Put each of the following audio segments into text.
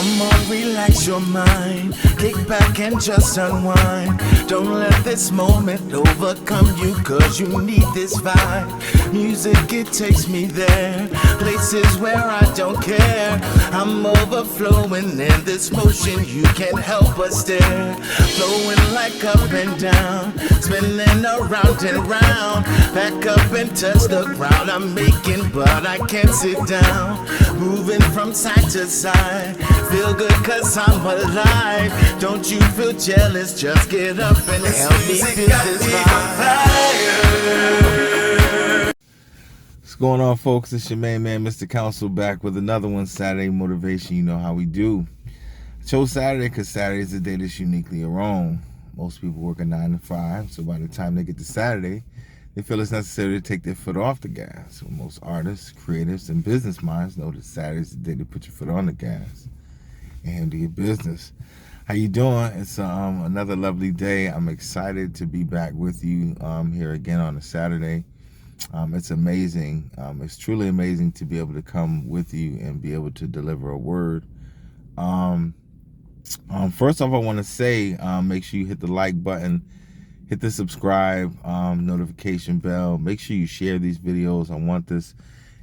Come on, relax your mind. Kick back and just unwind. Don't let this moment overcome you, cause you need this vibe. Music, it takes me there, places where I don't care. I'm overflowing in this motion, you can't help but stare. Flowing like up and down, spinning around and round. Back up and touch the ground I'm making, but I can't sit down. Moving from side to side, feel good cause I'm alive. Don't you feel jealous, just get up and help me feel this vibe. What's going on, folks? It's your main man, Mr. Council, back with another one, Saturday Motivation. You know how we do. I chose Saturday because Saturday is the day that's uniquely your own. Most people work a 9 to 5, so by the time they get to Saturday, they feel it's necessary to take their foot off the gas. So most artists, creatives, and business minds know that Saturday is the day to put your foot on the gas and handle your business. How you doing? It's another lovely day. I'm excited to be back with you here again on a Saturday. It's amazing. It's truly amazing to be able to come with you and be able to deliver a word. First off, I want to say, make sure you hit the like button, hit the subscribe notification bell. Make sure you share these videos. I want this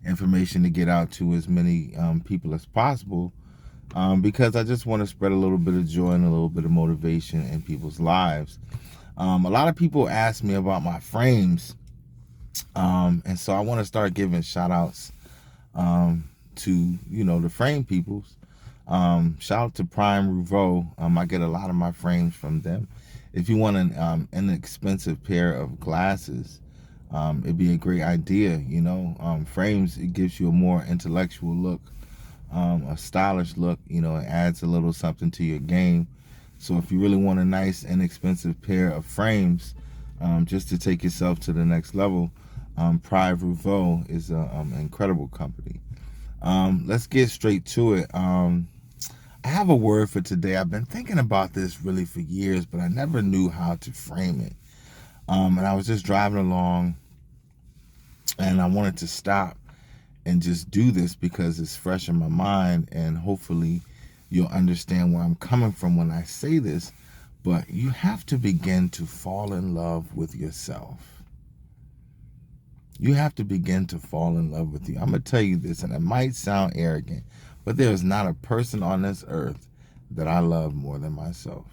information to get out to as many people as possible because I just want to spread a little bit of joy and a little bit of motivation in people's lives. A lot of people ask me about my frames, and so I want to start giving shout outs to, the frame peoples. Shout out to Prime Rouveau. I get a lot of my frames from them. If you want an inexpensive pair of glasses, it'd be a great idea. Frames, it gives you a more intellectual look, a stylish look. It adds a little something to your game. So if you really want a nice inexpensive pair of frames, just to take yourself to the next level, Prime Rouveau is an incredible company. Let's get straight to it. I have a word for today. I've been thinking about this really for years, but I never knew how to frame it. And I was just driving along, and I wanted to stop and just do this because it's fresh in my mind, and hopefully you'll understand where I'm coming from when I say this. But you have to begin to fall in love with yourself. You have to begin to fall in love with you. I'm going to tell you this, and it might sound arrogant, but there is not a person on this earth that I love more than myself.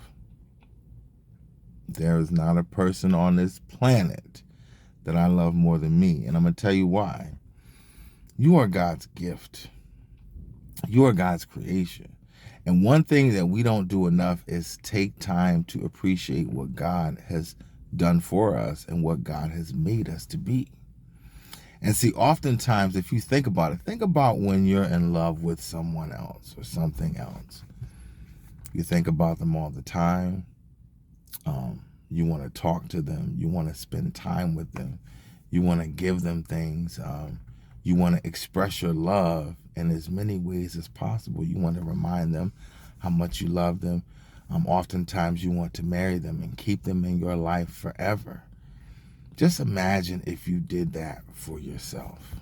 There is not a person on this planet that I love more than me. And I'm going to tell you why. You are God's gift. You are God's creation. And one thing that we don't do enough is take time to appreciate what God has done for us and what God has made us to be. And see, oftentimes, if you think about it, think about when you're in love with someone else or something else. You think about them all the time. You want to talk to them. You want to spend time with them. You want to give them things. You want to express your love in as many ways as possible. You want to remind them how much you love them. Oftentimes, you want to marry them and keep them in your life forever. Just imagine if you did that for yourself.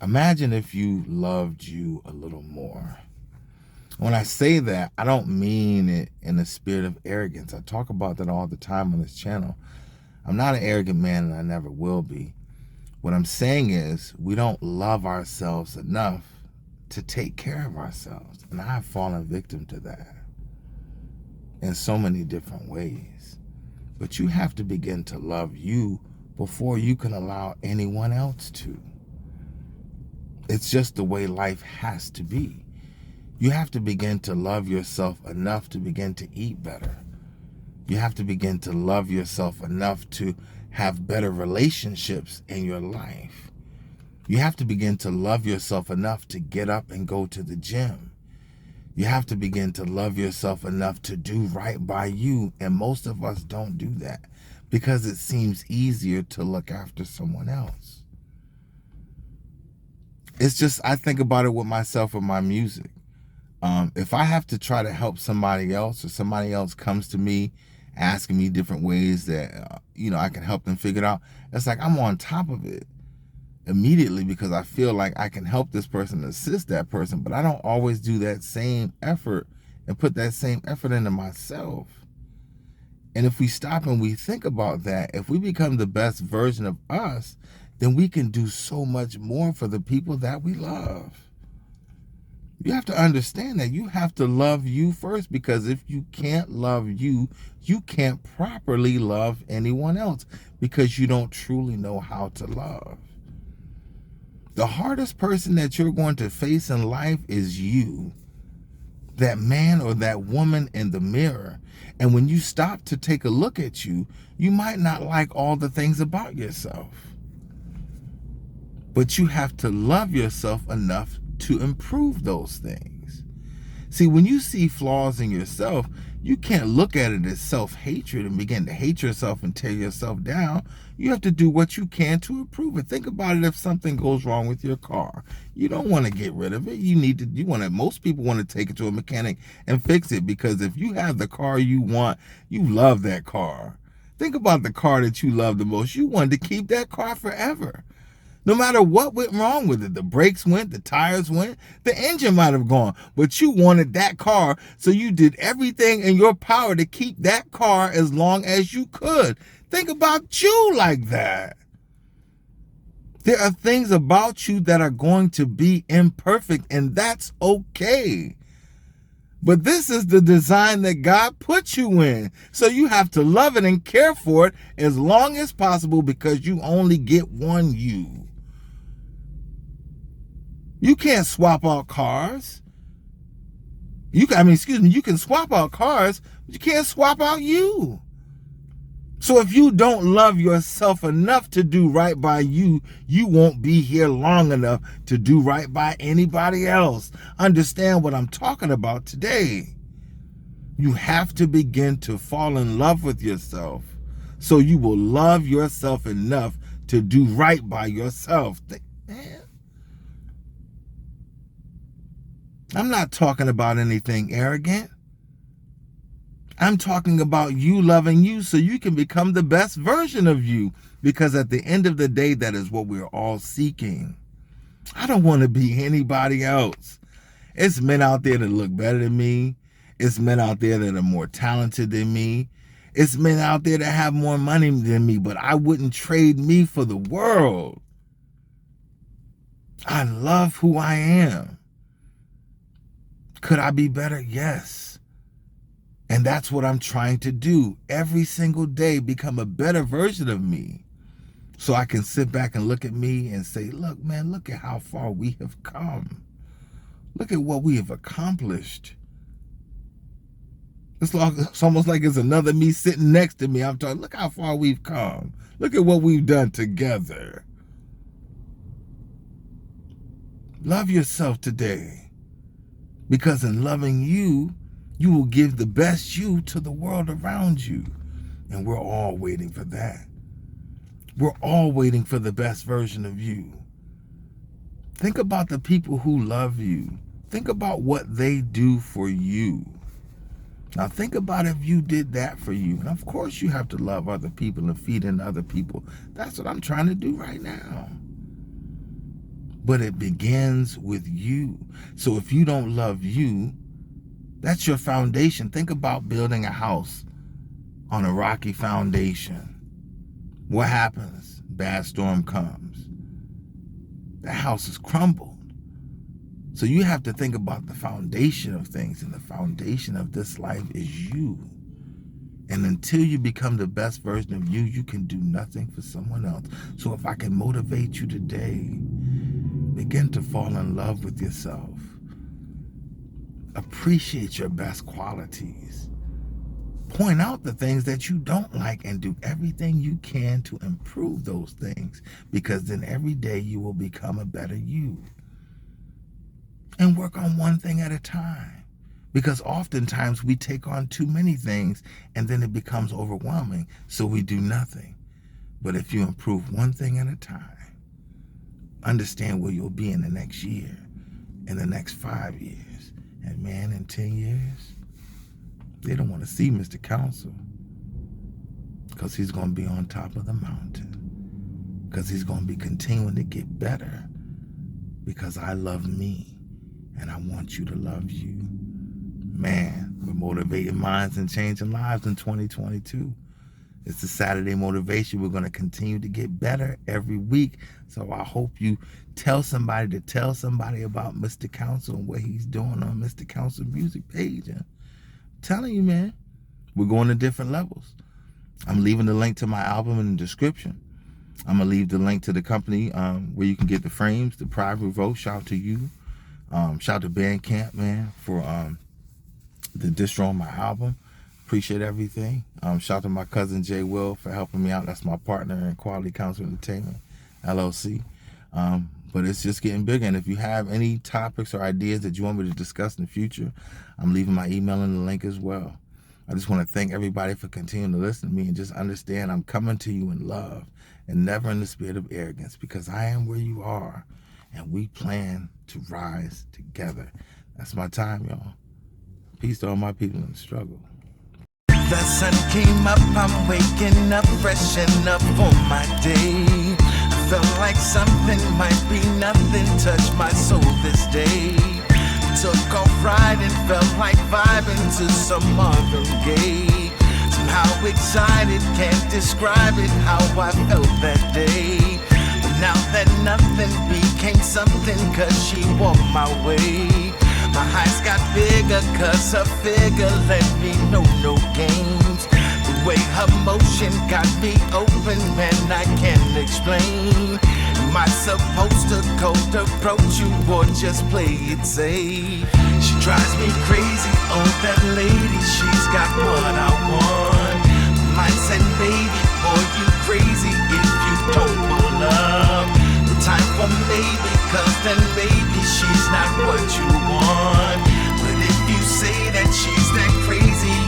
Imagine if you loved you a little more. When I say that, I don't mean it in the spirit of arrogance. I talk about that all the time on this channel. I'm not an arrogant man, and I never will be. What I'm saying is we don't love ourselves enough to take care of ourselves. And I've fallen victim to that in so many different ways. But you have to begin to love you before you can allow anyone else to. It's just the way life has to be. You have to begin to love yourself enough to begin to eat better. You have to begin to love yourself enough to have better relationships in your life. You have to begin to love yourself enough to get up and go to the gym. You have to begin to love yourself enough to do right by you. And most of us don't do that because it seems easier to look after someone else. It's just, I think about it with myself and my music. If I have to try to help somebody else, or somebody else comes to me asking me different ways that, I can help them figure it out, it's like I'm on top of it. immediately because I feel like I can help this person, assist that person, but I don't always do that same effort and put that same effort into myself. And if we stop and we think about that, if we become the best version of us, then we can do so much more for the people that we love. You have to understand that you have to love you first, because if you can't love you, you can't properly love anyone else, because you don't truly know how to love. The hardest person that you're going to face in life is you. That man or that woman in the mirror. And when you stop to take a look at you, you might not like all the things about yourself. But you have to love yourself enough to improve those things. See, when you see flaws in yourself, you can't look at it as self-hatred and begin to hate yourself and tear yourself down. You have to do what you can to improve it. Think about it. If something goes wrong with your car, you don't want to get rid of it. Most people want to take it to a mechanic and fix it, because if you have the car you want, you love that car. Think about the car that you love the most. You wanted to keep that car forever. No matter what went wrong with it, the brakes went, the tires went, the engine might have gone, but you wanted that car, so you did everything in your power to keep that car as long as you could. Think about you like that. There are things about you that are going to be imperfect, and that's okay. But this is the design that God put you in. So you have to love it and care for it as long as possible, because you only get one you. You can't swap out cars. You can swap out cars, but you can't swap out you. So if you don't love yourself enough to do right by you, you won't be here long enough to do right by anybody else. Understand what I'm talking about today. You have to begin to fall in love with yourself, so you will love yourself enough to do right by yourself. Man, I'm not talking about anything arrogant. I'm talking about you loving you so you can become the best version of you, because at the end of the day, that is what we're all seeking. I don't want to be anybody else. It's men out there that look better than me. It's men out there that are more talented than me. It's men out there that have more money than me, but I wouldn't trade me for the world. I love who I am. Could I be better? Yes. And that's what I'm trying to do. Every single day, become a better version of me. So I can sit back and look at me and say, look, man, look at how far we have come. Look at what we have accomplished. It's almost like it's another me sitting next to me. I'm talking, look how far we've come. Look at what we've done together. Love yourself today. Because in loving you, you will give the best you to the world around you. And we're all waiting for that. We're all waiting for the best version of you. Think about the people who love you. Think about what they do for you. Now think about if you did that for you. And of course you have to love other people and feed into other people. That's what I'm trying to do right now. But it begins with you. So if you don't love you, that's your foundation. Think about building a house on a rocky foundation. What happens? Bad storm comes. The house is crumbled. So you have to think about the foundation of things, and the foundation of this life is you. And until you become the best version of you, you can do nothing for someone else. So if I can motivate you today, begin to fall in love with yourself. Appreciate your best qualities. Point out the things that you don't like and do everything you can to improve those things, because then every day you will become a better you. And work on one thing at a time, because oftentimes we take on too many things and then it becomes overwhelming, so we do nothing. But if you improve one thing at a time, understand where you'll be in the next year, in the next 5 years. And man, in 10 years, they don't want to see Mr. Council, because he's going to be on top of the mountain. because he's going to be continuing to get better, because I love me and I want you to love you. Man, we're motivating minds and changing lives in 2022. It's the Saturday Motivation. We're going to continue to get better every week. So I hope you tell somebody to tell somebody about Mr. Council and what he's doing on Mr. Council music page. And I'm telling you, man, we're going to different levels. I'm leaving the link to my album in the description. I'm going to leave the link to the company where you can get the frames, the private vote. Shout out to you. Shout out to Bandcamp, man, for the distro on my album. Appreciate everything. Shout out to my cousin Jay Will for helping me out. That's my partner in Quality Council Entertainment, LLC. But it's just getting bigger. And if you have any topics or ideas that you want me to discuss in the future, I'm leaving my email in the link as well. I just want to thank everybody for continuing to listen to me, and just understand I'm coming to you in love and never in the spirit of arrogance, because I am where you are and we plan to rise together. That's my time, y'all. Peace to all my people in the struggle. The sun came up, I'm waking up, freshen up for my day. Felt like something might be nothing, touched my soul this day. Took off riding, felt like vibing to some Marvin Gaye. Somehow excited, can't describe it, how I felt that day. But now that nothing became something, cause she walked my way. My eyes got bigger, cause her figure let me know no games. The way her motion got me open, man, I can't explain. Am I supposed to cold approach you or just play it safe? She drives me crazy, oh that lady, she's got what I want. Mine said, baby, boy, you crazy if you don't pull up. No time for maybe, cause then maybe she's not what you want. But if you say that she's that crazy,